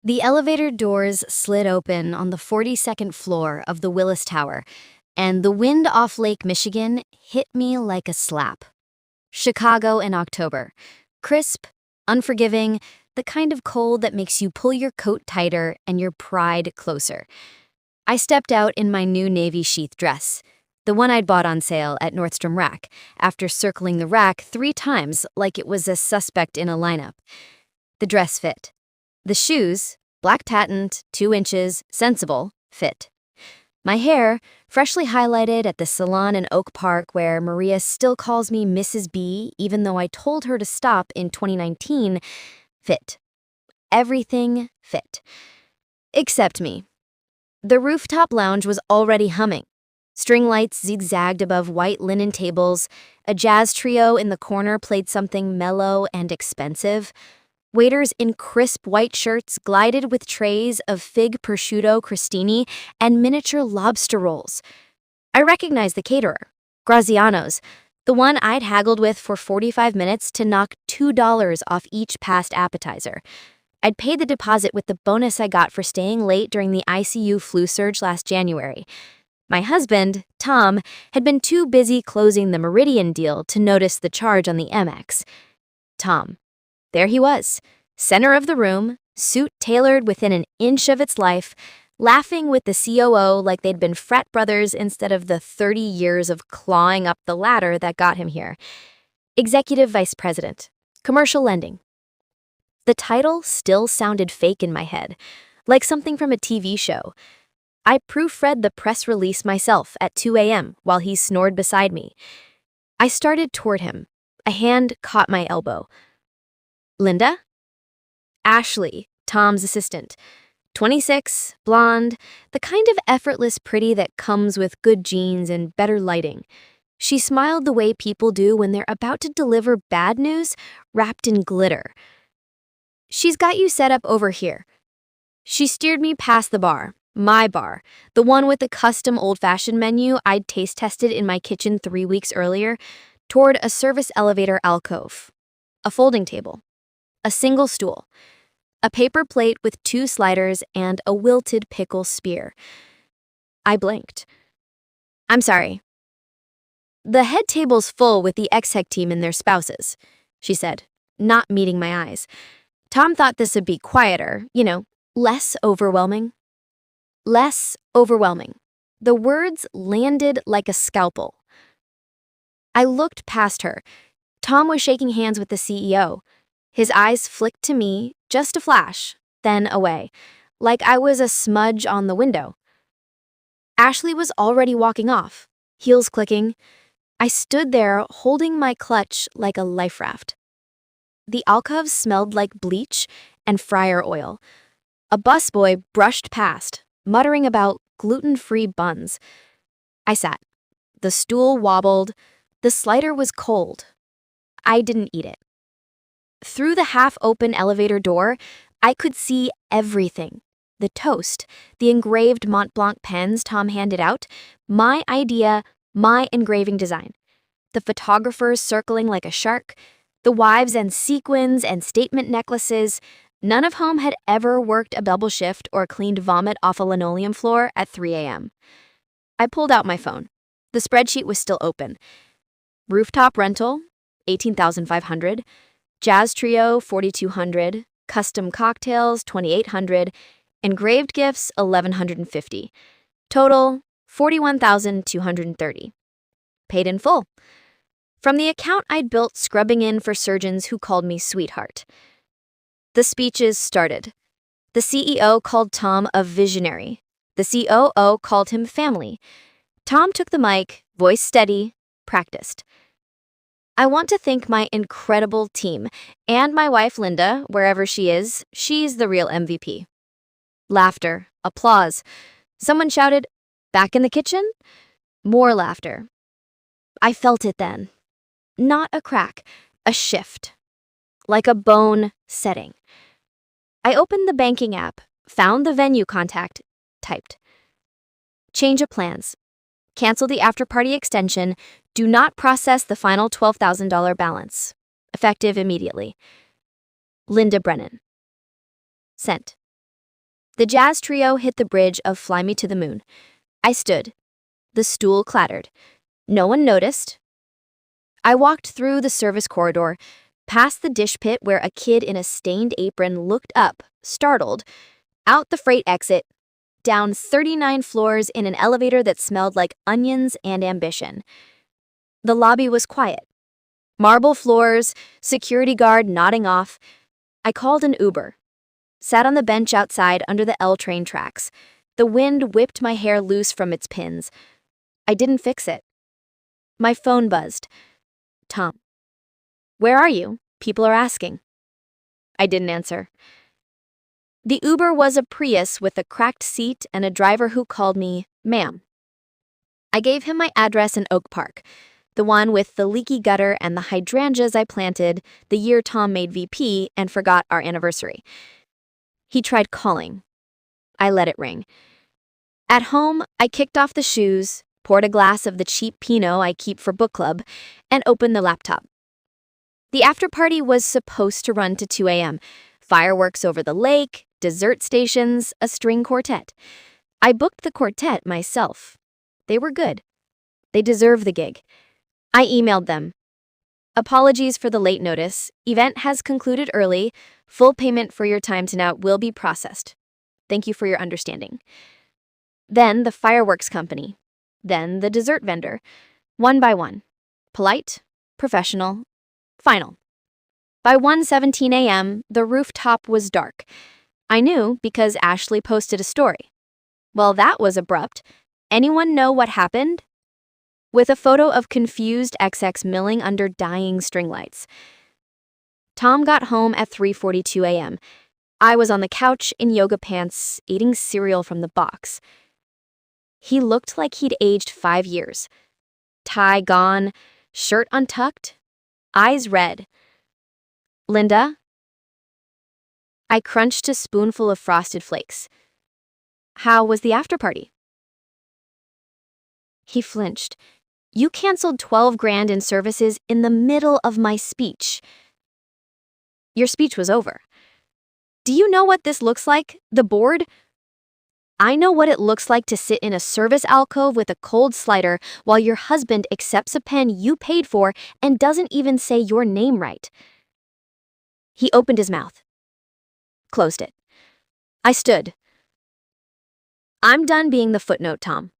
The elevator doors slid open on the 42nd floor of the Willis Tower, and the wind off Lake Michigan hit me like a slap. Chicago in October. Crisp, unforgiving, the kind of cold that makes you pull your coat tighter and your pride closer. I stepped out in my new navy sheath dress, the one I'd bought on sale at Nordstrom Rack, after circling the rack 3 times like it was a suspect in a lineup. The dress fit. The shoes, black tatent, 2 inches, sensible, fit. My hair, freshly highlighted at the salon in Oak Park where Maria still calls me Mrs. B even though I told her to stop in 2019, fit. Everything fit. Except me. The rooftop lounge was already humming. String lights zigzagged above white linen tables. A jazz trio in the corner played something mellow and expensive. Waiters in crisp white shirts glided with trays of fig prosciutto crostini and miniature lobster rolls. I recognized the caterer, Graziano's, the one I'd haggled with for 45 minutes to knock $2 off each past appetizer. I'd paid the deposit with the bonus I got for staying late during the ICU flu surge last January. My husband, Tom, had been too busy closing the Meridian deal to notice the charge on the Amex. Tom. There he was, center of the room, suit tailored within an inch of its life, laughing with the COO like they'd been frat brothers instead of the 30 years of clawing up the ladder that got him here. Executive Vice President, Commercial Lending. The title still sounded fake in my head, like something from a TV show. I proofread the press release myself at 2 a.m. while he snored beside me. I started toward him. A hand caught my elbow. Linda? Ashley, Tom's assistant. 26, blonde, the kind of effortless pretty that comes with good genes and better lighting. She smiled the way people do when they're about to deliver bad news wrapped in glitter. She's got you set up over here. She steered me past the bar, my bar, the one with the custom old-fashioned menu I'd taste-tested in my kitchen 3 weeks earlier, toward a service elevator alcove. A folding table. A single stool, a paper plate with 2 sliders, and a wilted pickle spear. I blinked. I'm sorry. The head table's full with the exec team and their spouses, she said, not meeting my eyes. Tom thought this would be quieter, less overwhelming. Less overwhelming. The words landed like a scalpel. I looked past her. Tom was shaking hands with the CEO. His eyes flicked to me, just a flash, then away, like I was a smudge on the window. Ashley was already walking off, heels clicking. I stood there holding my clutch like a life raft. The alcove smelled like bleach and fryer oil. A busboy brushed past, muttering about gluten-free buns. I sat. The stool wobbled. The slider was cold. I didn't eat it. Through the half-open elevator door, I could see everything. The toast, the engraved Mont Blanc pens Tom handed out, my idea, my engraving design. The photographers circling like a shark, the wives and sequins and statement necklaces, none of whom had ever worked a double shift or cleaned vomit off a linoleum floor at 3 a.m. I pulled out my phone. The spreadsheet was still open. Rooftop rental, $18,500. Jazz trio, $4,200, custom cocktails, $2,800, engraved gifts, $1,150. Total, $41,230. Paid in full. From the account I'd built scrubbing in for surgeons who called me sweetheart. The speeches started. The CEO called Tom a visionary. The COO called him family. Tom took the mic, voice steady, practiced. I want to thank my incredible team and my wife, Linda, wherever she is. She's the real MVP. Laughter, applause. Someone shouted, "Back in the kitchen?" More laughter. I felt it then. Not a crack, a shift. Like a bone setting. I opened the banking app, found the venue contact, typed. Change of plans. Cancel the after-party extension. Do not process the final $12,000 balance. Effective immediately. Linda Brennan. Sent. The jazz trio hit the bridge of Fly Me to the Moon. I stood. The stool clattered. No one noticed. I walked through the service corridor, past the dish pit where a kid in a stained apron looked up, startled, out the freight exit, down 39 floors in an elevator that smelled like onions and ambition. The lobby was quiet. Marble floors, security guard nodding off. I called an Uber. Sat on the bench outside under the L train tracks. The wind whipped my hair loose from its pins. I didn't fix it. My phone buzzed. Tom. Where are you? People are asking. I didn't answer. The Uber was a Prius with a cracked seat and a driver who called me ma'am. I gave him my address in Oak Park, the one with the leaky gutter and the hydrangeas I planted the year Tom made VP and forgot our anniversary. He tried calling. I let it ring. At home, I kicked off the shoes, poured a glass of the cheap Pinot I keep for book club, and opened the laptop. The after-party was supposed to run to 2 a.m. Fireworks over the lake, dessert stations, a string quartet. I booked the quartet myself. They were good. They deserve the gig. I emailed them. Apologies for the late notice. Event has concluded early. Full payment for your time tonight will be processed. Thank you for your understanding. Then the fireworks company. Then the dessert vendor. One by one. Polite, professional, final. By 1:17 a.m., the rooftop was dark. I knew because Ashley posted a story. Well, that was abrupt. Anyone know what happened? With a photo of confused XX milling under dying string lights. Tom got home at 3:42 a.m. I was on the couch in yoga pants, eating cereal from the box. He looked like he'd aged 5 years. Tie gone, shirt untucked, eyes red. Linda? I crunched a spoonful of Frosted Flakes. How was the after-party? He flinched. You canceled 12 grand in services in the middle of my speech. Your speech was over. Do you know what this looks like? The board? I know what it looks like to sit in a service alcove with a cold slider while your husband accepts a pen you paid for and doesn't even say your name right. He opened his mouth. Closed it. I stood. I'm done being the footnote, Tom.